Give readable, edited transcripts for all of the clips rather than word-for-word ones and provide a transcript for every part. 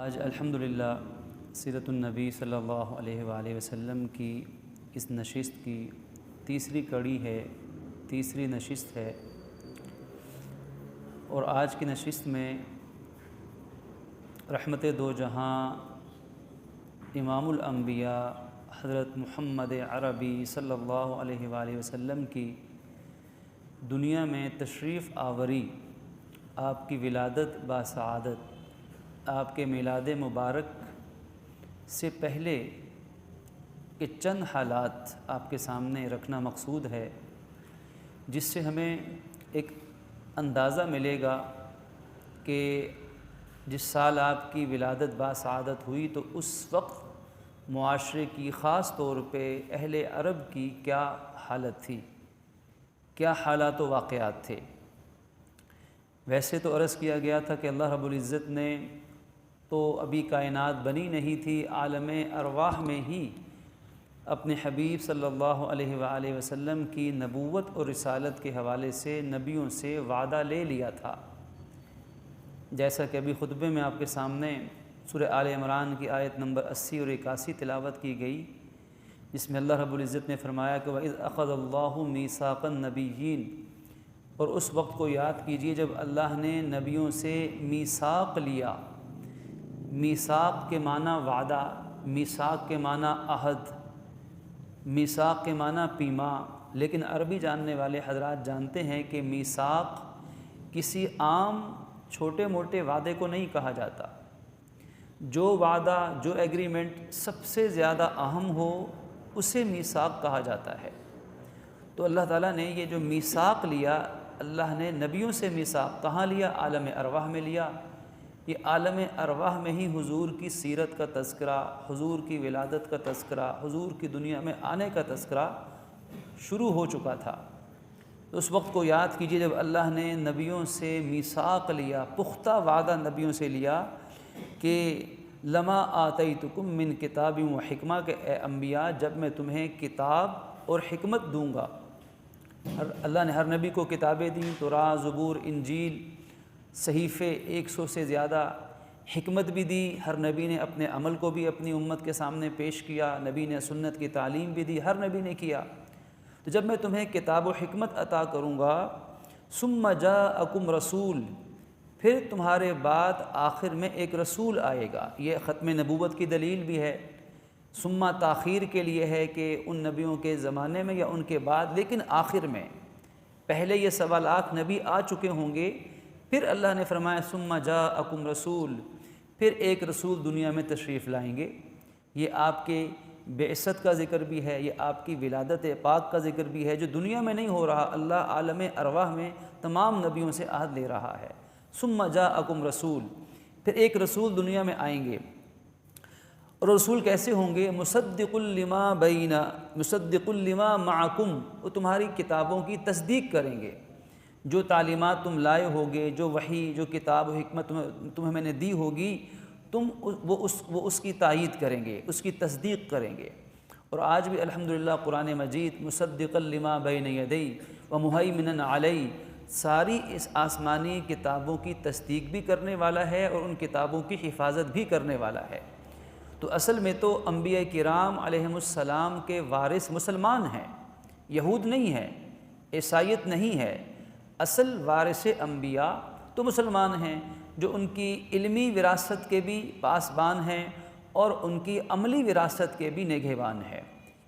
آج الحمدللہ سیرت النبی صلی اللہ علیہ وآلہ وسلم کی اس نشست کی تیسری کڑی ہے، تیسری نشست ہے، اور آج کی نشست میں رحمت دو جہاں امام الانبیاء حضرت محمد عربی صلی اللہ علیہ وآلہ وسلم کی دنیا میں تشریف آوری، آپ کی ولادت باسعادت، آپ کے میلاد مبارک سے پہلے کے چند حالات آپ کے سامنے رکھنا مقصود ہے، جس سے ہمیں ایک اندازہ ملے گا کہ جس سال آپ کی ولادت باسعادت ہوئی تو اس وقت معاشرے کی خاص طور پہ اہل عرب کی کیا حالت تھی، کیا حالات و واقعات تھے۔ ویسے تو عرض کیا گیا تھا کہ اللہ رب العزت نے تو ابھی کائنات بنی نہیں تھی، عالم ارواح میں ہی اپنے حبیب صلی اللہ علیہ وآلہ وسلم کی نبوت اور رسالت کے حوالے سے نبیوں سے وعدہ لے لیا تھا، جیسا کہ ابھی خطبے میں آپ کے سامنے سورہ آل عمران کی آیت نمبر 80 اور 81 تلاوت کی گئی، جس میں اللہ رب العزت نے فرمایا کہ وَإِذْ أَخَذَ اللَّهُ مِيثَاقَ النَّبِيِّينَ، اور اس وقت کو یاد کیجئے جب اللہ نے نبیوں سے میثاق لیا۔ میثاق کے معنی وعدہ، میثاق کے معنی عہد، میثاق کے معنی پیما، لیکن عربی جاننے والے حضرات جانتے ہیں کہ میثاق کسی عام چھوٹے موٹے وعدے کو نہیں کہا جاتا۔ جو وعدہ، جو ایگریمنٹ سب سے زیادہ اہم ہو اسے میثاق کہا جاتا ہے۔ تو اللہ تعالیٰ نے یہ جو میثاق لیا، اللہ نے نبیوں سے میثاق کہاں لیا؟ عالم ارواح میں لیا۔ یہ عالم ارواح میں ہی حضور کی سیرت کا تذکرہ، حضور کی ولادت کا تذکرہ، حضور کی دنیا میں آنے کا تذکرہ شروع ہو چکا تھا۔ تو اس وقت کو یاد کیجئے جب اللہ نے نبیوں سے میثاق لیا، پختہ وعدہ نبیوں سے لیا کہ لما آتیتکم من کتاب و حکمہ، کہ اے انبیاء جب میں تمہیں کتاب اور حکمت دوں گا۔ اللہ نے ہر نبی کو کتابیں دیں، توراہ، زبور، انجیل، صحیفے 100 سے زیادہ، حکمت بھی دی۔ ہر نبی نے اپنے عمل کو بھی اپنی امت کے سامنے پیش کیا، نبی نے سنت کی تعلیم بھی دی، ہر نبی نے کیا۔ تو جب میں تمہیں کتاب و حکمت عطا کروں گا، ثم جاءکم رسول، پھر تمہارے بعد آخر میں ایک رسول آئے گا۔ یہ ختم نبوت کی دلیل بھی ہے۔ ثم تاخیر کے لیے ہے کہ ان نبیوں کے زمانے میں یا ان کے بعد، لیکن آخر میں، پہلے یہ 1.25 لاکھ نبی آ چکے ہوں گے، پھر اللہ نے فرمایا ثم جاءکم رسول، پھر ایک رسول دنیا میں تشریف لائیں گے۔ یہ آپ کے بعثت کا ذکر بھی ہے، یہ آپ کی ولادت پاک کا ذکر بھی ہے، جو دنیا میں نہیں ہو رہا، اللہ عالم ارواح میں تمام نبیوں سے عہد لے رہا ہے۔ ثم جاءکم رسول، پھر ایک رسول دنیا میں آئیں گے، اور رسول کیسے ہوں گے؟ مصدق لما معکم، وہ تمہاری کتابوں کی تصدیق کریں گے۔ جو تعلیمات تم لائے ہوگے، جو وحی، جو کتاب و حکمت تمہیں میں نے دی ہوگی، وہ اس کی تائید کریں گے، اس کی تصدیق کریں گے۔ اور آج بھی الحمدللہ قرآن مجید مصدقا لما بین یدی ومہیمنا علی، ساری اس آسمانی کتابوں کی تصدیق بھی کرنے والا ہے اور ان کتابوں کی حفاظت بھی کرنے والا ہے۔ تو اصل میں تو انبیاء کرام علیہم السلام کے وارث مسلمان ہیں، یہود نہیں ہے، عیسائیت نہیں ہے۔ اصل وارث انبیاء تو مسلمان ہیں، جو ان کی علمی وراثت کے بھی پاسبان ہیں اور ان کی عملی وراثت کے بھی نگہبان ہیں،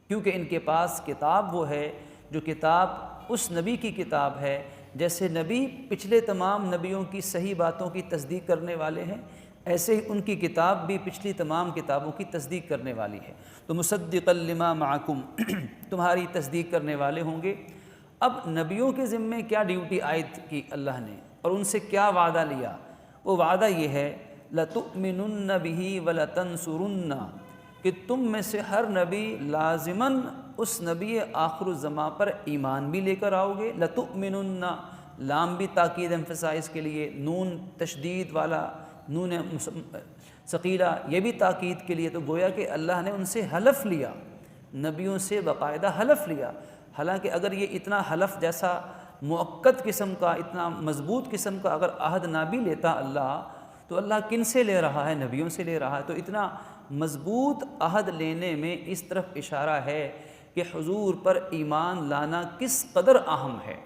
کیونکہ ان کے پاس کتاب وہ ہے جو کتاب اس نبی کی کتاب ہے۔ جیسے نبی پچھلے تمام نبیوں کی صحیح باتوں کی تصدیق کرنے والے ہیں، ایسے ہی ان کی کتاب بھی پچھلی تمام کتابوں کی تصدیق کرنے والی ہے۔ تو مصدقا لما معکم، تمہاری تصدیق کرنے والے ہوں گے۔ اب نبیوں کے ذمے کیا ڈیوٹی عائد کی اللہ نے، اور ان سے کیا وعدہ لیا؟ وہ وعدہ یہ ہے لَتُؤْمِنُنَّ بِهِ وَلَتَنْصُرُنَّ، کہ تم میں سے ہر نبی لازماً اس نبی آخر الزماں پر ایمان بھی لے کر آؤ گے۔ لَتُؤْمِنُنَّ، لام بھی تاکید ایمفسائز کے لیے، نون تشدید والا، نون ثقیلہ یہ بھی تاکید کے لیے۔ تو گویا کہ اللہ نے ان سے حلف لیا، نبیوں سے باقاعدہ حلف لیا۔ حالانکہ اگر یہ اتنا حلف جیسا مؤکد قسم کا، اتنا مضبوط قسم کا اگر عہد نہ بھی لیتا اللہ، تو اللہ کن سے لے رہا ہے؟ نبیوں سے لے رہا ہے۔ تو اتنا مضبوط عہد لینے میں اس طرف اشارہ ہے کہ حضور پر ایمان لانا کس قدر اہم ہے،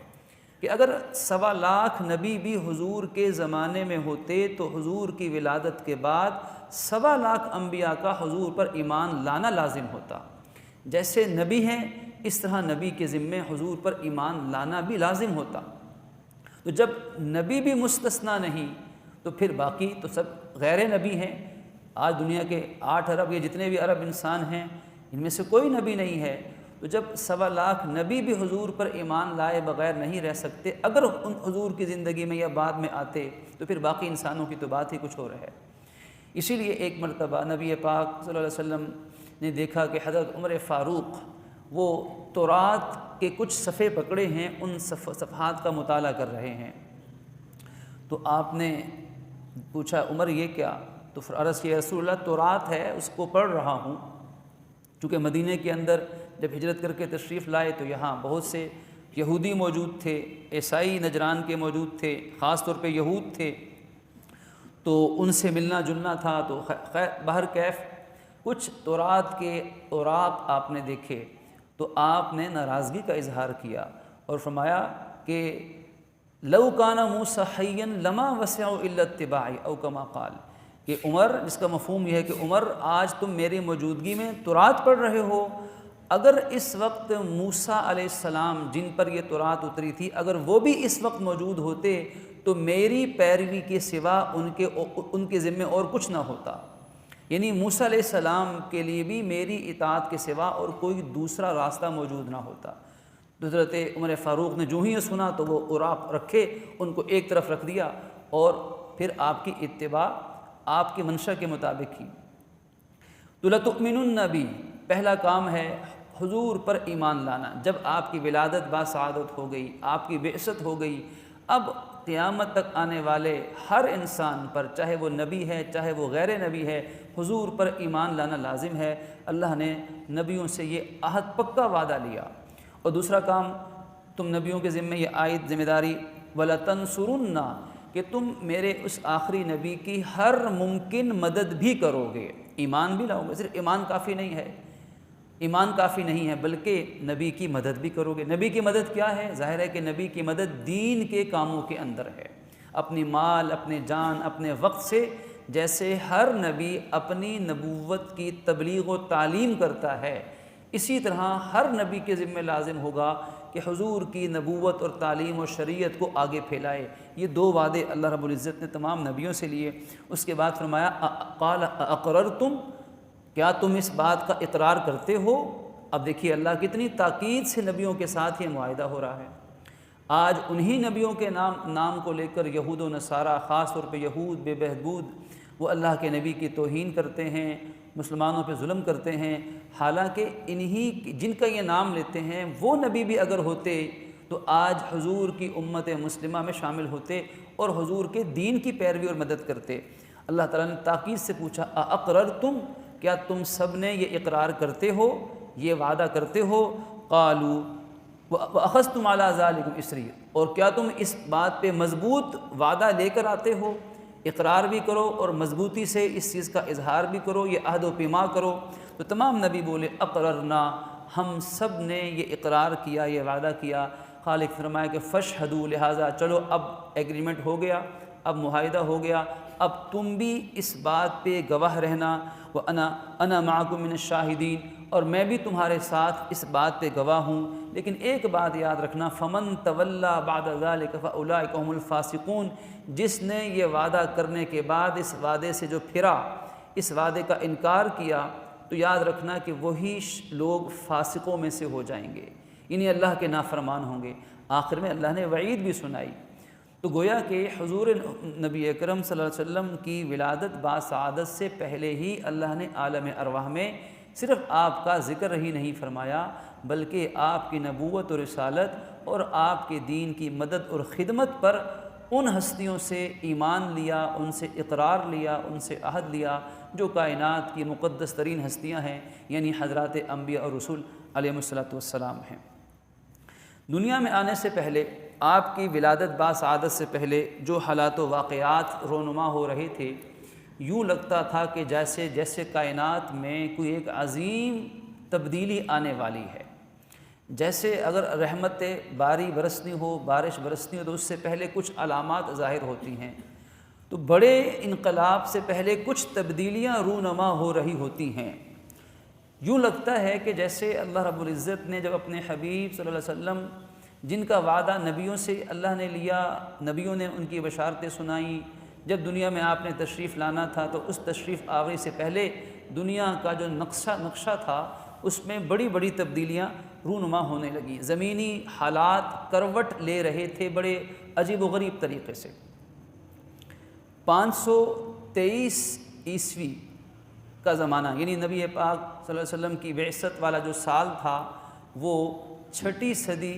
کہ اگر 1.25 نبی بھی حضور کے زمانے میں ہوتے تو حضور کی ولادت کے بعد 1.25 انبیاء کا حضور پر ایمان لانا لازم ہوتا۔ جیسے نبی ہیں اس طرح نبی کے ذمے حضور پر ایمان لانا بھی لازم ہوتا۔ تو جب نبی بھی مستثنیٰ نہیں تو پھر باقی تو سب غیر نبی ہیں۔ آج دنیا کے 8 ارب یا جتنے بھی ارب انسان ہیں ان میں سے کوئی نبی نہیں ہے۔ تو جب 1.25 نبی بھی حضور پر ایمان لائے بغیر نہیں رہ سکتے، اگر ان حضور کی زندگی میں یا بعد میں آتے تو پھر باقی انسانوں کی تو بات ہی کچھ اور ہے۔ اسی لیے ایک مرتبہ نبی پاک صلی اللہ علیہ وسلم نے دیکھا کہ حضرت عمر فاروق وہ تورات کے کچھ صفحے پکڑے ہیں، ان صفحات کا مطالعہ کر رہے ہیں۔ تو آپ نے پوچھا عمر یہ کیا؟ تو عرض کیا رسول اللہ تورات ہے اس کو پڑھ رہا ہوں، چونکہ مدینہ کے اندر جب ہجرت کر کے تشریف لائے تو یہاں بہت سے یہودی موجود تھے، عیسائی نجران کے موجود تھے، خاص طور پہ یہود تھے، تو ان سے ملنا جلنا تھا۔ تو بہر کیف کچھ تورات کے اوراق آپ نے دیکھے تو آپ نے ناراضگی کا اظہار کیا اور فرمایا کہ لو کان موسیٰ حیا لما وسعہ الا اتباعی او کما قال، کہ عمر، جس کا مفہوم یہ ہے کہ عمر آج تم میری موجودگی میں تورات پڑھ رہے ہو، اگر اس وقت موسیٰ علیہ السلام جن پر یہ تورات اتری تھی اگر وہ بھی اس وقت موجود ہوتے تو میری پیروی کے سوا ان کے ذمے اور کچھ نہ ہوتا۔ یعنی موسیٰ علیہ السلام کے لیے بھی میری اطاعت کے سوا اور کوئی دوسرا راستہ موجود نہ ہوتا۔ حضرت عمر فاروق نے جو ہی یہ سنا تو وہ اوراق رکھے، ان کو ایک طرف رکھ دیا اور پھر آپ کی اتباع آپ کی منشا کے مطابق ہی۔ تو لَتُؤْمِنُنَّ بِی، پہلا کام ہے حضور پر ایمان لانا۔ جب آپ کی ولادت باسعادت ہو گئی، آپ کی بعثت ہو گئی، اب قیامت تک آنے والے ہر انسان پر، چاہے وہ نبی ہے چاہے وہ غیر نبی ہے، حضور پر ایمان لانا لازم ہے۔ اللہ نے نبیوں سے یہ عہد پکا وعدہ لیا۔ اور دوسرا کام تم نبیوں کے ذمے یہ عائد ذمہ داری وَلَتَنْصُرُنَّ، کہ تم میرے اس آخری نبی کی ہر ممکن مدد بھی کرو گے، ایمان بھی لاؤ گے۔ صرف ایمان کافی نہیں ہے، ایمان کافی نہیں ہے بلکہ نبی کی مدد بھی کرو گے۔ نبی کی مدد کیا ہے؟ ظاہر ہے کہ نبی کی مدد دین کے کاموں کے اندر ہے، اپنی مال، اپنے جان، اپنے وقت سے، جیسے ہر نبی اپنی نبوت کی تبلیغ و تعلیم کرتا ہے، اسی طرح ہر نبی کے ذمہ لازم ہوگا کہ حضور کی نبوت اور تعلیم و شریعت کو آگے پھیلائے۔ یہ 2 وعدے اللہ رب العزت نے تمام نبیوں سے لیے۔ اس کے بعد فرمایا قال اقررتم، کیا تم اس بات کا اقرار کرتے ہو؟ اب دیکھیے اللہ کتنی تاکید سے نبیوں کے ساتھ یہ معاہدہ ہو رہا ہے۔ آج انہی نبیوں کے نام کو لے کر یہود و نصارہ، خاص طور پہ یہود بے بہبود، وہ اللہ کے نبی کی توہین کرتے ہیں، مسلمانوں پہ ظلم کرتے ہیں، حالانکہ انہی جن کا یہ نام لیتے ہیں وہ نبی بھی اگر ہوتے تو آج حضور کی امت مسلمہ میں شامل ہوتے اور حضور کے دین کی پیروی اور مدد کرتے۔ اللہ تعالیٰ نے تاکید سے پوچھا اقررتم، کیا تم سب نے یہ اقرار کرتے ہو، یہ وعدہ کرتے ہو؟ قالوا وَأَخَذْتُمْ عَلَىٰ ذَلِكُمْ إِصْرِي، اور کیا تم اس بات پہ مضبوط وعدہ لے کر آتے ہو؟ اقرار بھی کرو اور مضبوطی سے اس چیز کا اظہار بھی کرو، یہ عہد و پیما کرو۔ تو تمام نبی بولے اقررنا، ہم سب نے یہ اقرار کیا، یہ وعدہ کیا۔ خالق فرمایا کہ فاشہدوا، لہٰذا چلو اب ایگریمنٹ ہو گیا، اب معاہدہ ہو گیا، اب تم بھی اس بات پہ گواہ رہنا، وَأَنَا مَعَكُم مِّنَ الشَّاهِدِينَ، اور میں بھی تمہارے ساتھ اس بات پہ گواہ ہوں۔ لیکن ایک بات یاد رکھنا، فَمَن تَوَلَّىٰ بَعْدَ ذَلِكَ فَأُولَٰئِكَ هُمُ الْفَاسِقُونَ، جس نے یہ وعدہ کرنے کے بعد اس وعدے سے جو پھرا، اس وعدے کا انکار کیا، تو یاد رکھنا کہ وہی لوگ فاسقوں میں سے ہو جائیں گے، یعنی اللہ کے نافرمان ہوں گے۔ آخر میں اللہ نے وعید بھی سنائی۔ تو گویا کہ حضور نبی اکرم صلی اللہ علیہ وسلم کی ولادت باسعادت سے پہلے ہی اللہ نے عالم ارواح میں صرف آپ کا ذکر ہی نہیں فرمایا، بلکہ آپ کی نبوت و رسالت اور آپ کے دین کی مدد اور خدمت پر ان ہستیوں سے ایمان لیا، ان سے اقرار لیا، ان سے عہد لیا جو کائنات کی مقدس ترین ہستیاں ہیں، یعنی حضرات انبیاء اور رسول علیہ الصلوۃ والسلام ہیں۔ دنیا میں آنے سے پہلے آپ کی ولادت باسعادت سے پہلے جو حالات و واقعات رونما ہو رہے تھے، یوں لگتا تھا کہ جیسے کائنات میں کوئی ایک عظیم تبدیلی آنے والی ہے۔ جیسے اگر رحمت باری برسنی ہو، بارش برسنی ہو، تو اس سے پہلے کچھ علامات ظاہر ہوتی ہیں، تو بڑے انقلاب سے پہلے کچھ تبدیلیاں رونما ہو رہی ہوتی ہیں۔ یوں لگتا ہے کہ جیسے اللہ رب العزت نے جب اپنے حبیب صلی اللہ علیہ وسلم، جن کا وعدہ نبیوں سے اللہ نے لیا، نبیوں نے ان کی بشارتیں سنائیں، جب دنیا میں آپ نے تشریف لانا تھا تو اس تشریف آوری سے پہلے دنیا کا جو نقشہ تھا اس میں بڑی بڑی تبدیلیاں رونما ہونے لگیں، زمینی حالات کروٹ لے رہے تھے بڑے عجیب و غریب طریقے سے۔ 523 عیسوی کا زمانہ، یعنی نبی پاک صلی اللہ علیہ وسلم کی بعثت والا جو سال تھا وہ 6 صدی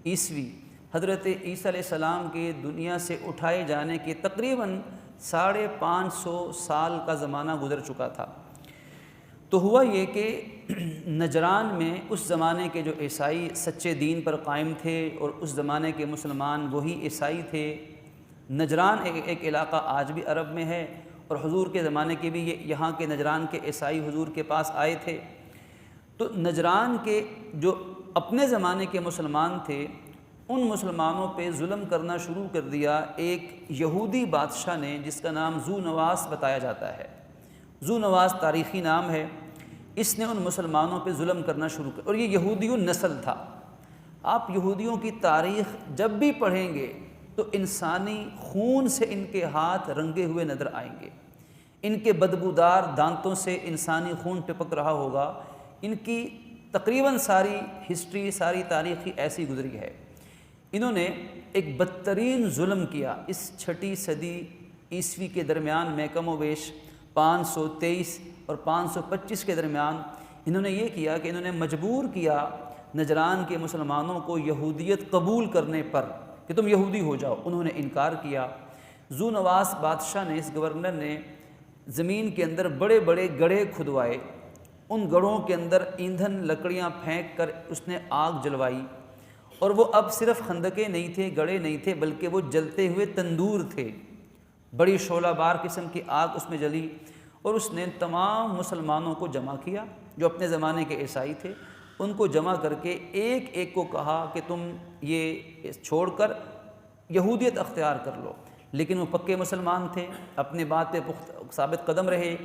عیسوی، حضرت عیسیٰ علیہ السلام کے دنیا سے اٹھائے جانے کے تقریباً 550 سال کا زمانہ گزر چکا تھا۔ تو ہوا یہ کہ نجران میں اس زمانے کے جو عیسائی سچے دین پر قائم تھے اور اس زمانے کے مسلمان وہی عیسائی تھے۔ نجران ایک علاقہ آج بھی عرب میں ہے، اور حضور کے زمانے کے بھی یہاں کے نجران کے عیسائی حضور کے پاس آئے تھے۔ تو نجران کے جو اپنے زمانے کے مسلمان تھے، ان مسلمانوں پہ ظلم کرنا شروع کر دیا ایک یہودی بادشاہ نے، جس کا نام ذو نواس بتایا جاتا ہے۔ ذو نواس تاریخی نام ہے۔ اس نے ان مسلمانوں پہ ظلم کرنا شروع کیا، اور یہ یہودی النسل تھا۔ آپ یہودیوں کی تاریخ جب بھی پڑھیں گے تو انسانی خون سے ان کے ہاتھ رنگے ہوئے نظر آئیں گے، ان کے بدبودار دانتوں سے انسانی خون ٹپک رہا ہوگا۔ ان کی تقریباً ساری ہسٹری، ساری تاریخی ایسی گزری ہے۔ انہوں نے ایک بدترین ظلم کیا اس 6 صدی عیسوی کے درمیان میں، کم و بیش 523 اور 525 کے درمیان انہوں نے یہ کیا کہ انہوں نے مجبور کیا نجران کے مسلمانوں کو یہودیت قبول کرنے پر کہ تم یہودی ہو جاؤ۔ انہوں نے انکار کیا۔ ذو نواس بادشاہ نے، اس گورنر نے، زمین کے اندر بڑے بڑے گڑھے کھدوائے، ان گڑھوں کے اندر ایندھن لکڑیاں پھینک کر اس نے آگ جلوائی، اور وہ اب صرف خندقیں نہیں تھے، گڑھے نہیں تھے، بلکہ وہ جلتے ہوئے تندور تھے، بڑی شعلہ بار قسم کی آگ اس میں جلی۔ اور اس نے تمام مسلمانوں کو جمع کیا جو اپنے زمانے کے عیسائی تھے، ان کو جمع کر کے ایک ایک کو کہا کہ تم یہ چھوڑ کر یہودیت اختیار کر لو۔ لیکن وہ پکے مسلمان تھے، اپنے بات پہ ثابت قدم رہے۔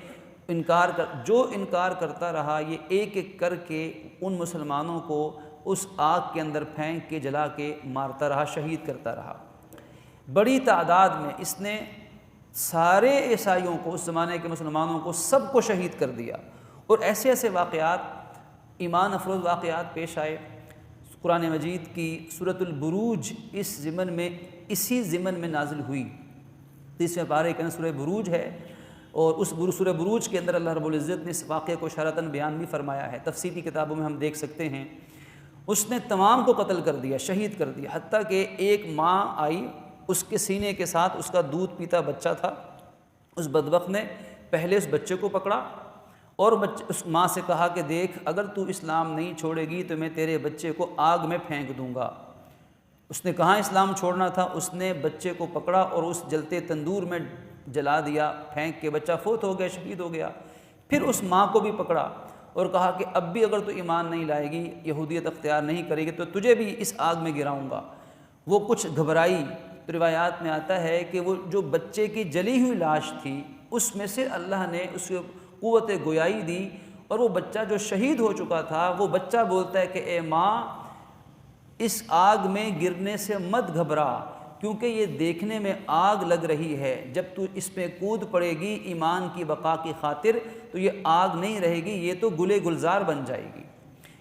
جو انکار کرتا رہا، یہ ایک ایک کر کے ان مسلمانوں کو اس آگ کے اندر پھینک کے جلا کے مارتا رہا، شہید کرتا رہا۔ بڑی تعداد میں اس نے سارے عیسائیوں کو، اس زمانے کے مسلمانوں کو، سب کو شہید کر دیا۔ اور ایسے ایسے واقعات، ایمان افروز واقعات پیش آئے۔ قرآن مجید کی سورۃ البروج اسی ضمن میں نازل ہوئی۔ 30ویں پارے کا سورہ بروج ہے، اور اس سورہ بروج کے اندر اللہ رب العزت نے اس واقعے کو اشارتاً بیان بھی فرمایا ہے، تفسیری کتابوں میں ہم دیکھ سکتے ہیں۔ اس نے تمام کو قتل کر دیا، شہید کر دیا، حتیٰ کہ ایک ماں آئی، اس کے سینے کے ساتھ اس کا دودھ پیتا بچہ تھا۔ اس بدبخت نے پہلے اس بچے کو پکڑا اور اس ماں سے کہا کہ دیکھ، اگر تو اسلام نہیں چھوڑے گی تو میں تیرے بچے کو آگ میں پھینک دوں گا۔ اس نے کہاں اسلام چھوڑنا تھا، اس نے بچے کو پکڑا اور اس جلتے تندور میں جلا دیا، پھینک کے بچہ فوت ہو گیا، شہید ہو گیا۔ پھر اس ماں کو بھی پکڑا اور کہا کہ اب بھی اگر تو ایمان نہیں لائے گی، یہودیت اختیار نہیں کرے گی، تو تجھے بھی اس آگ میں گراؤں گا۔ وہ کچھ گھبرائی، تو روایات میں آتا ہے کہ وہ جو بچے کی جلی ہوئی لاش تھی، اس میں سے اللہ نے اس کو قوت گویائی دی، اور وہ بچہ جو شہید ہو چکا تھا، وہ بچہ بولتا ہے کہ اے ماں، اس آگ میں گرنے سے مت گھبرا، کیونکہ یہ دیکھنے میں آگ لگ رہی ہے، جب تو اس میں کود پڑے گی ایمان کی بقا کی خاطر تو یہ آگ نہیں رہے گی، یہ تو گلے گلزار بن جائے گی،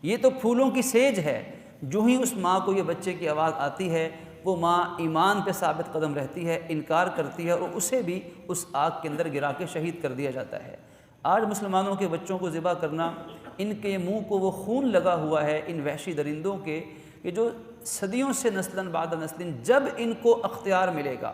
یہ تو پھولوں کی سیج ہے۔ جو ہی اس ماں کو یہ بچے کی آواز آتی ہے، وہ ماں ایمان پہ ثابت قدم رہتی ہے، انکار کرتی ہے، اور اسے بھی اس آگ کے اندر گرا کے شہید کر دیا جاتا ہے۔ آج مسلمانوں کے بچوں کو ذبح کرنا، ان کے منہ کو وہ خون لگا ہوا ہے ان وحشی درندوں کے، کہ جو صدیوں سے نسلاً بعد نسلاً جب ان کو اختیار ملے گا،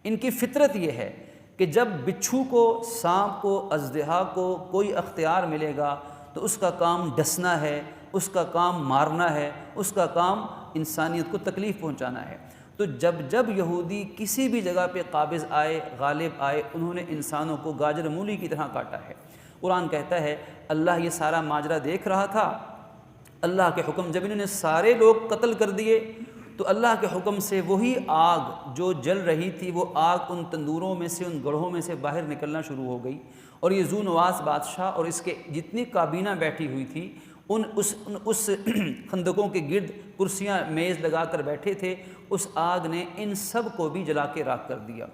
ان کی فطرت یہ ہے کہ جب بچھو کو، سانپ کو، اژدہا کو کوئی اختیار ملے گا تو اس کا کام ڈسنا ہے، اس کا کام مارنا ہے، اس کا کام انسانیت کو تکلیف پہنچانا ہے۔ تو جب جب یہودی کسی بھی جگہ پہ قابض آئے، غالب آئے، انہوں نے انسانوں کو گاجر مولی کی طرح کاٹا ہے۔ قرآن کہتا ہے اللہ یہ سارا ماجرا دیکھ رہا تھا، اللہ کے حکم جب انہوں نے سارے لوگ قتل کر دیے تو اللہ کے حکم سے وہی آگ جو جل رہی تھی، وہ آگ ان تندوروں میں سے، ان گڑھوں میں سے باہر نکلنا شروع ہو گئی، اور یہ ذو نواس بادشاہ اور اس کے جتنی کابینہ بیٹھی ہوئی تھی اس خندقوں کے گرد کرسیاں میز لگا کر بیٹھے تھے، اس آگ نے ان سب کو بھی جلا کے راکھ کر دیا۔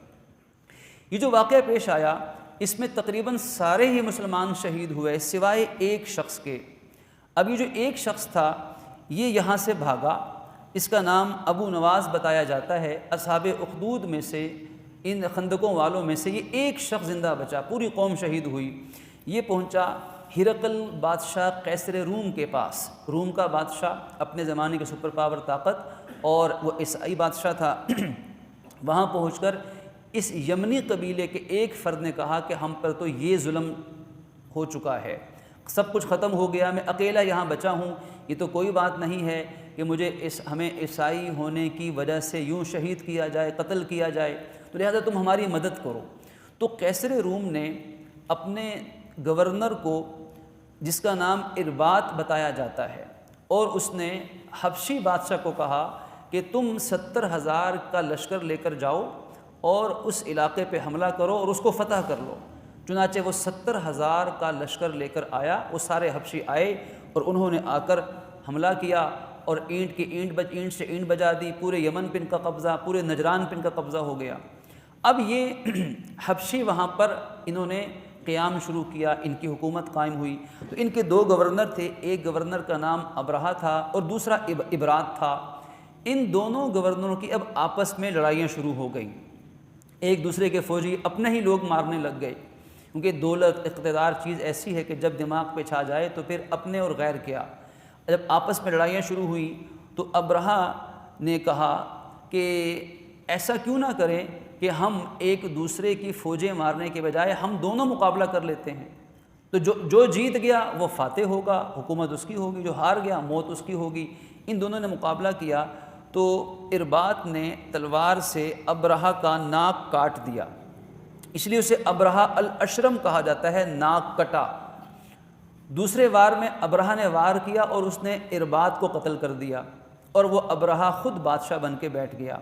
یہ جو واقعہ پیش آیا اس میں تقریباً سارے ہی مسلمان شہید ہوئے سوائے ایک شخص کے۔ اب یہ جو ایک شخص تھا یہ یہاں سے بھاگا، اس کا نام ابو نواس بتایا جاتا ہے۔ اصحاب اخدود میں سے، ان خندقوں والوں میں سے یہ ایک شخص زندہ بچا، پوری قوم شہید ہوئی۔ یہ پہنچا ہرقل بادشاہ قیصر روم کے پاس۔ روم کا بادشاہ اپنے زمانے کے سپر پاور طاقت، اور وہ عیسائی بادشاہ تھا۔ وہاں پہنچ کر اس یمنی قبیلے کے ایک فرد نے کہا کہ ہم پر تو یہ ظلم ہو چکا ہے، سب کچھ ختم ہو گیا، میں اکیلا یہاں بچا ہوں، یہ تو کوئی بات نہیں ہے کہ ہمیں عیسائی ہونے کی وجہ سے یوں شہید کیا جائے، قتل کیا جائے، تو لہذا تم ہماری مدد کرو۔ تو قیصر روم نے اپنے گورنر کو، جس کا نام ارباط بتایا جاتا ہے، اور اس نے حبشی بادشاہ کو کہا کہ تم 70,000 کا لشکر لے کر جاؤ اور اس علاقے پہ حملہ کرو اور اس کو فتح کر لو۔ چنانچہ وہ 70,000 کا لشکر لے کر آیا، وہ سارے حبشی آئے اور انہوں نے آ کر حملہ کیا، اور اینٹ سے اینٹ بجا دی، پورے یمن پہ ان کا قبضہ، پورے نجران پہ ان کا قبضہ ہو گیا۔ اب یہ حبشی وہاں پر انہوں نے قیام شروع کیا، ان کی حکومت قائم ہوئی۔ تو ان کے دو گورنر تھے، ایک گورنر کا نام ابرہہ تھا اور دوسرا ابرات تھا۔ ان دونوں گورنروں کی اب آپس میں لڑائیاں شروع ہو گئیں، ایک دوسرے کے فوجی اپنے ہی لوگ مارنے لگ گئے، کیونکہ دولت اقتدار چیز ایسی ہے کہ جب دماغ پہ چھا جائے تو پھر اپنے اور غیر کیا۔ جب آپس میں لڑائیاں شروع ہوئیں تو ابرہہ نے کہا کہ ایسا کیوں نہ کریں کہ ہم ایک دوسرے کی فوجیں مارنے کے بجائے ہم دونوں مقابلہ کر لیتے ہیں، تو جو جیت گیا وہ فاتح ہوگا، حکومت اس کی ہوگی، جو ہار گیا موت اس کی ہوگی۔ ان دونوں نے مقابلہ کیا تو ارباط نے تلوار سے ابرہہ کا ناک کاٹ دیا، اس لیے اسے ابرہہ الاشرم کہا جاتا ہے، ناک کٹا۔ دوسرے وار میں ابرہہ نے وار کیا اور اس نے ارباط کو قتل کر دیا، اور وہ ابرہہ خود بادشاہ بن کے بیٹھ گیا۔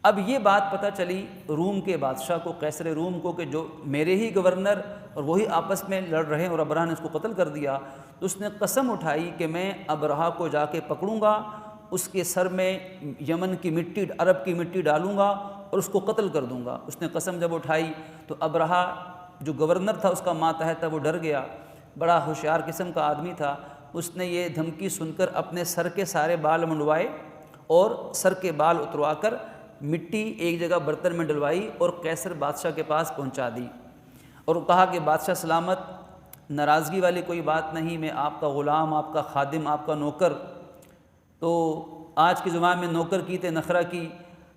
اب یہ بات پتہ چلی روم کے بادشاہ کو، قیصر روم کو، کہ جو میرے ہی گورنر اور وہی آپس میں لڑ رہے ہیں اور ابرہہ نے اس کو قتل کر دیا، تو اس نے قسم اٹھائی کہ میں ابرہہ کو جا کے پکڑوں گا، اس کے سر میں یمن کی مٹی، عرب کی مٹی ڈالوں گا اور اس کو قتل کر دوں گا۔ اس نے قسم جب اٹھائی تو ابرہہ جو گورنر تھا اس کا ماتحت تھا، وہ ڈر گیا، بڑا ہوشیار قسم کا آدمی تھا۔ اس نے یہ دھمکی سن کر اپنے سر کے سارے بال منڈوائے اور سر کے بال اتروا کر مٹی ایک جگہ برتن میں ڈلوائی اور قیصر بادشاہ کے پاس پہنچا دی، اور کہا کہ بادشاہ سلامت، ناراضگی والی کوئی بات نہیں، میں آپ کا غلام، آپ کا خادم، آپ کا نوکر۔ تو آج کے زمانے میں نوکر کی تے نخرہ کی۔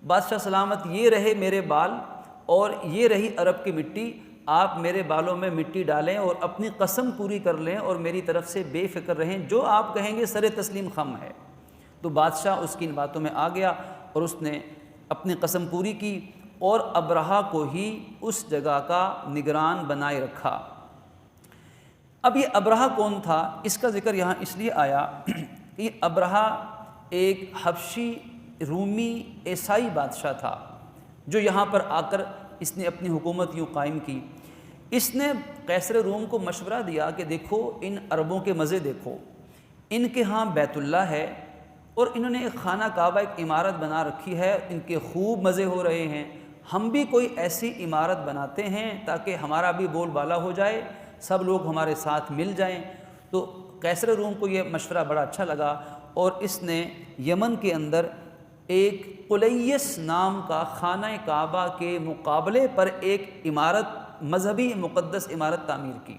بادشاہ سلامت، یہ رہے میرے بال اور یہ رہی عرب کی مٹی، آپ میرے بالوں میں مٹی ڈالیں اور اپنی قسم پوری کر لیں اور میری طرف سے بے فکر رہیں، جو آپ کہیں گے سر تسلیم خم ہے۔ تو بادشاہ اس کی ان باتوں میں آ گیا اور اس نے اپنی قسم پوری کی اور ابرہہ کو ہی اس جگہ کا نگران بنائے رکھا۔ اب یہ ابرہہ کون تھا؟ اس کا ذکر یہاں اس لیے آیا کہ یہ ابرہہ ایک حبشی رومی عیسائی بادشاہ تھا جو یہاں پر آ کر اس نے اپنی حکومت یوں قائم کی۔ اس نے قیصر روم کو مشورہ دیا کہ دیکھو ان عربوں کے مزے دیکھو، ان کے ہاں بیت اللہ ہے اور انہوں نے ایک خانہ کعبہ، ایک عمارت بنا رکھی ہے، ان کے خوب مزے ہو رہے ہیں، ہم بھی کوئی ایسی عمارت بناتے ہیں تاکہ ہمارا بھی بول بالا ہو جائے، سب لوگ ہمارے ساتھ مل جائیں۔ تو قیصر روم کو یہ مشورہ بڑا اچھا لگا اور اس نے یمن کے اندر ایک قلیس نام کا خانہ کعبہ کے مقابلے پر ایک عمارت، مذہبی مقدس عمارت تعمیر کی۔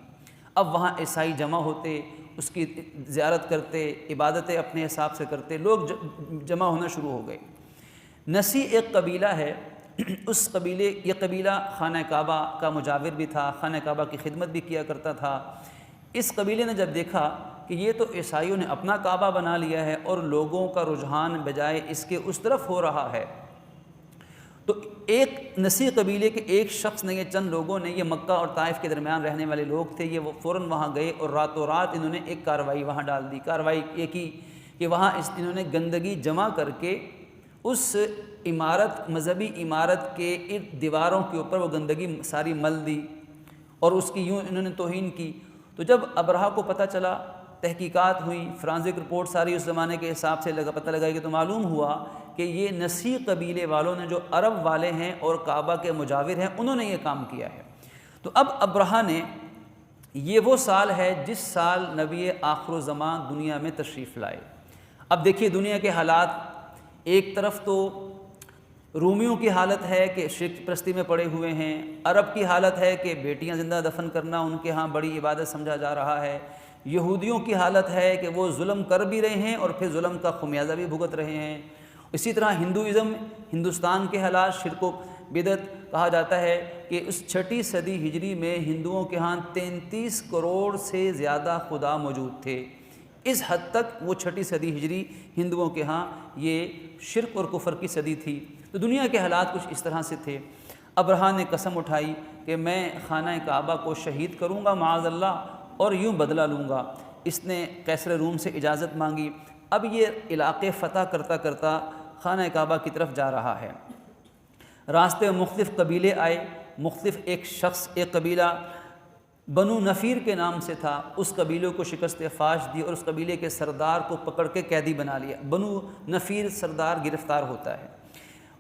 اب وہاں عیسائی جمع ہوتے، اس کی زیارت کرتے، عبادتیں اپنے حساب سے کرتے، لوگ جمع ہونا شروع ہو گئے۔ نسی ایک قبیلہ ہے، اس قبیلے، یہ قبیلہ خانہ کعبہ کا مجاور بھی تھا، خانہ کعبہ کی خدمت بھی کیا کرتا تھا۔ اس قبیلے نے جب دیکھا کہ یہ تو عیسائیوں نے اپنا کعبہ بنا لیا ہے اور لوگوں کا رجحان بجائے اس کے اس طرف ہو رہا ہے، تو ایک نسی قبیلے کے ایک شخص نے، یہ چند لوگوں نے، یہ مکہ اور طائف کے درمیان رہنے والے لوگ تھے، یہ وہ فوراً وہاں گئے اور راتوں رات انہوں نے ایک کارروائی وہاں ڈال دی۔ کارروائی یہ کی کہ وہاں انہوں نے گندگی جمع کر کے اس عمارت، مذہبی عمارت کے ارد دیواروں کے اوپر وہ گندگی ساری مل دی اور اس کی یوں انہوں نے توہین کی۔ تو جب ابرہہ کو پتہ چلا، تحقیقات ہوئی، فرانزک رپورٹ ساری اس زمانے کے حساب سے پتہ لگائی، کہ تو معلوم ہوا کہ یہ نسی قبیلے والوں نے، جو عرب والے ہیں اور کعبہ کے مجاور ہیں، انہوں نے یہ کام کیا ہے۔ تو اب ابرہہ نے، یہ وہ سال ہے جس سال نبی آخر الزمان دنیا میں تشریف لائے۔ اب دیکھیے دنیا کے حالات، ایک طرف تو رومیوں کی حالت ہے کہ شرک پرستی میں پڑے ہوئے ہیں، عرب کی حالت ہے کہ بیٹیاں زندہ دفن کرنا ان کے ہاں بڑی عبادت سمجھا جا رہا ہے، یہودیوں کی حالت ہے کہ وہ ظلم کر بھی رہے ہیں اور پھر ظلم کا خمیازہ بھی بھگت رہے ہیں۔ اسی طرح ہندوازم، ہندوستان کے حالات، شرک و بدعت، کہا جاتا ہے کہ اس 6 صدی ہجری میں ہندوؤں کے ہاں 33 کروڑ سے زیادہ خدا موجود تھے۔ اس حد تک وہ 6 صدی ہجری ہندوؤں کے ہاں یہ شرک اور کفر کی صدی تھی۔ تو دنیا کے حالات کچھ اس طرح سے تھے۔ ابرہہ نے قسم اٹھائی کہ میں خانہ کعبہ کو شہید کروں گا معاذ اللہ، اور یوں بدلہ لوں گا۔ اس نے قیصر روم سے اجازت مانگی۔ اب یہ علاقے فتح کرتا کرتا خانہ کعبہ کی طرف جا رہا ہے۔ راستے میں مختلف قبیلے آئے، مختلف ایک شخص، ایک قبیلہ بنو نفیر کے نام سے تھا، اس قبیلوں کو شکست فاش دی اور اس قبیلے کے سردار کو پکڑ کے قیدی بنا لیا۔ بنو نفیر سردار گرفتار ہوتا ہے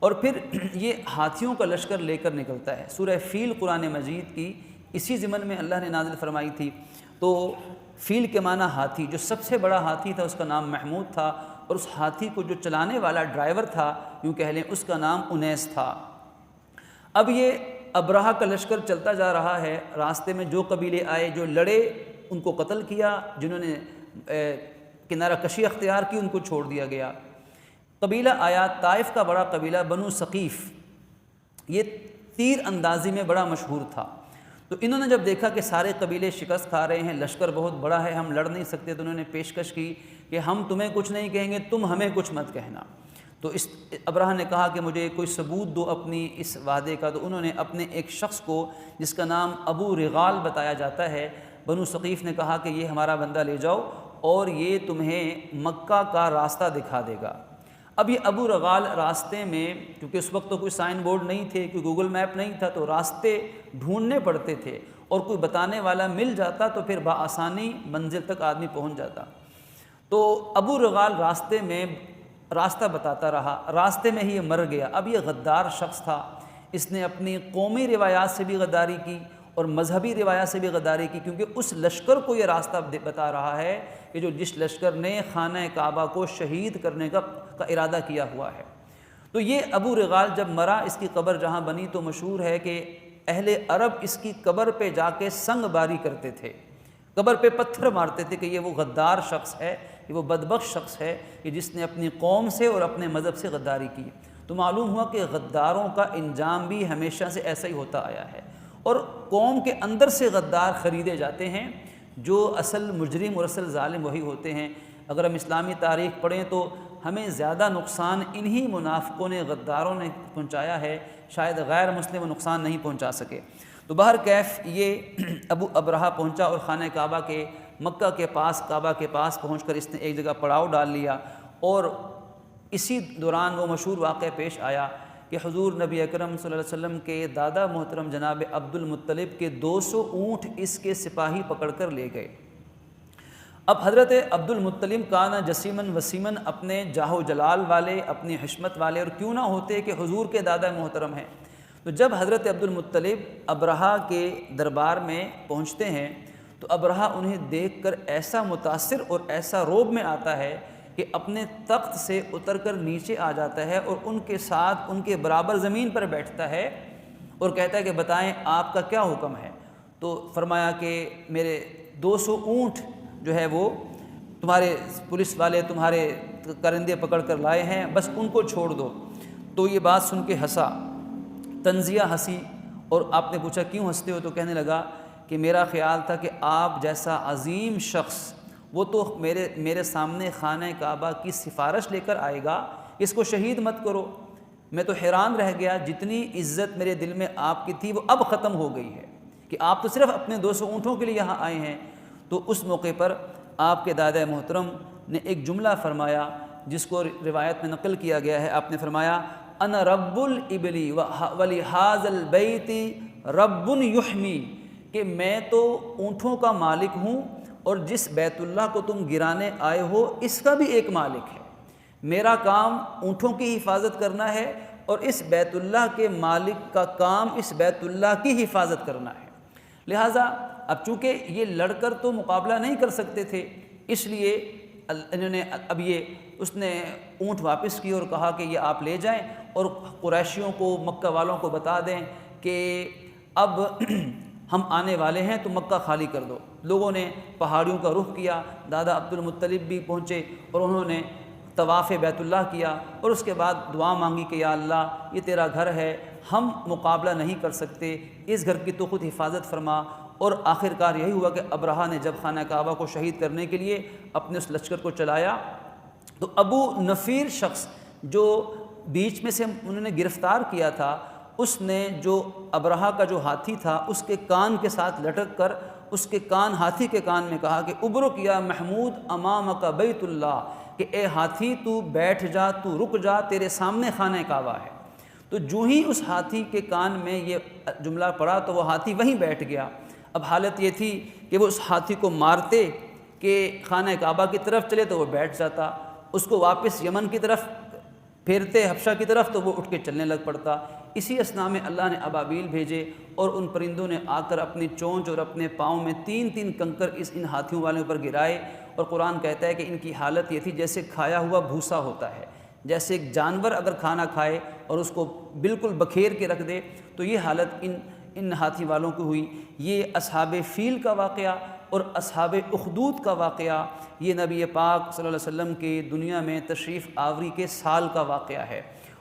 اور پھر یہ ہاتھیوں کا لشکر لے کر نکلتا ہے۔ سورہ فیل قرآن مجید کی اسی ضمن میں اللہ نے نازل فرمائی تھی۔ تو فیل کے معنی ہاتھی، جو سب سے بڑا ہاتھی تھا اس کا نام محمود تھا، اور اس ہاتھی کو جو چلانے والا ڈرائیور تھا، یوں کہہ لیں، اس کا نام انیس تھا۔ اب یہ ابرہہ کا لشکر چلتا جا رہا ہے، راستے میں جو قبیلے آئے، جو لڑے ان کو قتل کیا، جنہوں نے کنارہ کشی اختیار کی ان کو چھوڑ دیا گیا۔ قبیلہ آیا طائف کا بڑا قبیلہ بنو ثقیف، یہ تیر اندازی میں بڑا مشہور تھا۔ تو انہوں نے جب دیکھا کہ سارے قبیلے شکست کھا رہے ہیں، لشکر بہت بڑا ہے، ہم لڑ نہیں سکتے، تو انہوں نے پیشکش کی کہ ہم تمہیں کچھ نہیں کہیں گے، تم ہمیں کچھ مت کہنا۔ تو اس ابرہہ نے کہا کہ مجھے کوئی ثبوت دو اپنی اس وعدے کا۔ تو انہوں نے اپنے ایک شخص کو جس کا نام ابو رغال بتایا جاتا ہے، بنو ثقیف نے کہا کہ یہ ہمارا بندہ لے جاؤ اور یہ تمہیں مکہ کا راستہ دکھا دے گا۔ اب یہ ابو رغال راستے میں، کیونکہ اس وقت تو کوئی سائن بورڈ نہیں تھے، کوئی گوگل میپ نہیں تھا، تو راستے ڈھونڈنے پڑتے تھے، اور کوئی بتانے والا مل جاتا تو پھر بآسانی منزل تک آدمی پہنچ جاتا۔ تو ابو رغال راستے میں راستہ بتاتا رہا، راستے میں ہی یہ مر گیا۔ اب یہ غدار شخص تھا، اس نے اپنی قومی روایات سے بھی غداری کی اور مذہبی روایات سے بھی غداری کی، کیونکہ اس لشکر کو یہ راستہ بتا رہا ہے کہ جس لشکر نے خانہ کعبہ کو شہید کرنے کا ارادہ کیا ہوا ہے۔ تو یہ ابو رغال جب مرا، اس کی قبر جہاں بنی تو مشہور ہے کہ اہل عرب اس کی قبر پہ جا کے سنگ باری کرتے تھے، قبر پہ پتھر مارتے تھے کہ یہ وہ غدار شخص ہے، یہ وہ بدبخت شخص ہے کہ جس نے اپنی قوم سے اور اپنے مذہب سے غداری کی۔ تو معلوم ہوا کہ غداروں کا انجام بھی ہمیشہ سے ایسا ہی ہوتا آیا ہے، اور قوم کے اندر سے غدار خریدے جاتے ہیں، جو اصل مجرم اور اصل ظالم وہی ہوتے ہیں۔ اگر ہم اسلامی تاریخ پڑھیں تو ہمیں زیادہ نقصان انہی منافقوں نے، غداروں نے پہنچایا ہے، شاید غیر مسلم نقصان نہیں پہنچا سکے۔ تو بہرکیف یہ ابو ابرہہ پہنچا اور خانہ کعبہ کے، مکہ کے پاس، کعبہ کے پاس پہنچ کر اس نے ایک جگہ پڑاؤ ڈال لیا، اور اسی دوران وہ مشہور واقعہ پیش آیا کہ حضور نبی اکرم صلی اللہ علیہ وسلم کے دادا محترم جناب عبد المطلب کے 200 اونٹ اس کے سپاہی پکڑ کر لے گئے۔ اب حضرت عبد المطلب کانا جسیمن وسیمن، اپنے جاہ و جلال والے، اپنی حشمت والے، اور کیوں نہ ہوتے کہ حضور کے دادا محترم ہیں۔ تو جب حضرت عبد المطلب ابرہہ کے دربار میں پہنچتے ہیں تو ابرہہ انہیں دیکھ کر ایسا متاثر اور ایسا روب میں آتا ہے کہ اپنے تخت سے اتر کر نیچے آ جاتا ہے اور ان کے ساتھ ان کے برابر زمین پر بیٹھتا ہے اور کہتا ہے کہ بتائیں آپ کا کیا حکم ہے۔ تو فرمایا کہ میرے 200 اونٹ جو ہے وہ تمہارے پولیس والے تمہارے کرندے پکڑ کر لائے ہیں، بس ان کو چھوڑ دو۔ تو یہ بات سن کے ہنسا، تنزیہ ہنسی، اور آپ نے پوچھا کیوں ہنستے ہو؟ تو کہنے لگا کہ میرا خیال تھا کہ آپ جیسا عظیم شخص وہ تو میرے سامنے خانہ کعبہ کی سفارش لے کر آئے گا، اس کو شہید مت کرو۔ میں تو حیران رہ گیا، جتنی عزت میرے دل میں آپ کی تھی وہ اب ختم ہو گئی ہے کہ آپ تو صرف اپنے 200 اونٹوں کے لیے یہاں آئے ہیں۔ تو اس موقع پر آپ کے دادا محترم نے ایک جملہ فرمایا جس کو روایت میں نقل کیا گیا ہے۔ آپ نے فرمایا انا رب الابلی ولہذا البیت رب یحمی، کہ میں تو اونٹوں کا مالک ہوں اور جس بیت اللہ کو تم گرانے آئے ہو اس کا بھی ایک مالک ہے۔ میرا کام اونٹوں کی حفاظت کرنا ہے اور اس بیت اللہ کے مالک کا کام اس بیت اللہ کی حفاظت کرنا ہے۔ لہٰذا اب چونکہ یہ لڑ کر تو مقابلہ نہیں کر سکتے تھے، اس لیے انہوں نے اب اس نے اونٹ واپس کی اور کہا کہ یہ آپ لے جائیں اور قریشیوں کو، مکہ والوں کو بتا دیں کہ اب ہم آنے والے ہیں تو مکہ خالی کر دو۔ لوگوں نے پہاڑیوں کا رخ کیا، دادا عبد المطلب بھی پہنچے اور انہوں نے طواف بیت اللہ کیا اور اس کے بعد دعا مانگی کہ یا اللہ یہ تیرا گھر ہے، ہم مقابلہ نہیں کر سکتے، اس گھر کی تو خود حفاظت فرما۔ اور آخر کار یہی ہوا کہ ابرہہ نے جب خانہ کعبہ کو شہید کرنے کے لیے اپنے اس لشکر کو چلایا تو ابو نفیر شخص جو بیچ میں سے انہوں نے گرفتار کیا تھا، اس نے جو ابرہہ کا جو ہاتھی تھا اس کے کان کے ساتھ لٹک کر اس کے کان، ہاتھی کے کان میں کہا کہ ابرک یا محمود امامک بیت اللہ، کہ اے ہاتھی تو بیٹھ جا، تو رک جا، تیرے سامنے خانہ کعبہ ہے۔ تو جو ہی اس ہاتھی کے کان میں یہ جملہ پڑا تو وہ ہاتھی وہیں بیٹھ گیا۔ اب حالت یہ تھی کہ وہ اس ہاتھی کو مارتے کہ خانہ کعبہ کی طرف چلے تو وہ بیٹھ جاتا، اس کو واپس یمن کی طرف پھیرتے حبشہ کی طرف تو وہ اٹھ کے چلنے لگ پڑتا۔ اسی اثناء میں اللہ نے ابابیل بھیجے اور ان پرندوں نے آ کر اپنی چونچ اور اپنے پاؤں میں 3 کنکر ان ہاتھیوں والوں پر گرائے، اور قرآن کہتا ہے کہ ان کی حالت یہ تھی جیسے کھایا ہوا بھوسا ہوتا ہے، جیسے ایک جانور اگر کھانا کھائے اور اس کو بالکل بکھیر کے رکھ دے، تو یہ حالت ان ہاتھی والوں کی ہوئی۔ یہ اصحاب فیل کا واقعہ اور اصحاب اخدود کا واقعہ یہ نبی پاک صلی اللہ علیہ وسلم کی دنیا میں تشریف آوری کے سال کا واقعہ ہے،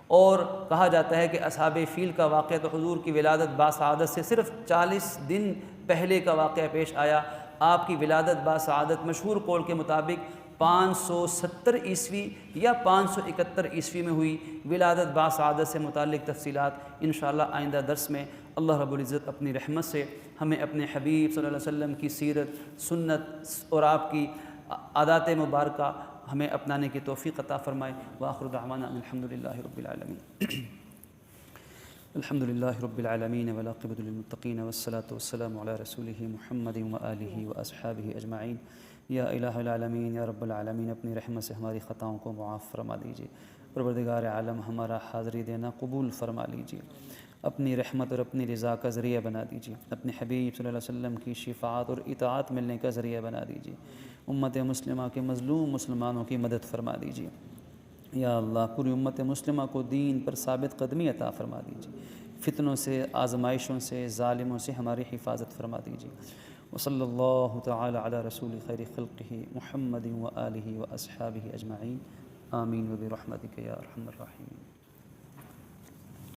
اور کہا جاتا ہے کہ اصحاب فیل کا واقعہ تو حضور کی ولادت باسعادت سے صرف 40 دن پہلے کا واقعہ پیش آیا۔ آپ کی ولادت باسعادت مشہور قول کے مطابق 570 عیسوی یا 571 عیسوی میں ہوئی۔ ولادت باسعادت سے متعلق تفصیلات انشاءاللہ آئندہ درس میں اللہ رب العزت اپنی رحمت سے ہمیں اپنے حبیب صلی اللہ علیہ وسلم کی سیرت، سنت اور آپ کی عادات مبارکہ ہمیں اپنانے کی توفیق عطا فرمائے۔ وآخر دعوانا الحمدللہ رب العالمین۔ الحمدللہ رب العالمین والعاقبۃ للمتقین والصلاۃ والسلام علی رسولہ محمد وآلہ واصحابہ اجمعین۔ یا الہ العالمین، یا رب العالمین، اپنی رحمت سے ہماری خطاؤں کو معاف فرما دیجیے۔ پروردگار عالم ہمارا حاضری دینا قبول فرما لیجیے، اپنی رحمت اور اپنی رضا کا ذریعہ بنا دیجیے، اپنے حبیب صلی اللہ علیہ وسلم کی شفاعت اور اطاعت ملنے کا ذریعہ بنا دیجیے، امت مسلمہ کے مظلوم مسلمانوں کی مدد فرما دیجیے۔ یا اللہ پوری امت مسلمہ کو دین پر ثابت قدمی عطا فرما دیجیے، فتنوں سے، آزمائشوں سے، ظالموں سے ہماری حفاظت فرما دیجیے۔ وصلی اللہ تعالی علی رسول خیر خلقہ محمد وآلہ واصحابہ اجمعین، آمین وبرحمتک یا ارحم الراحمین۔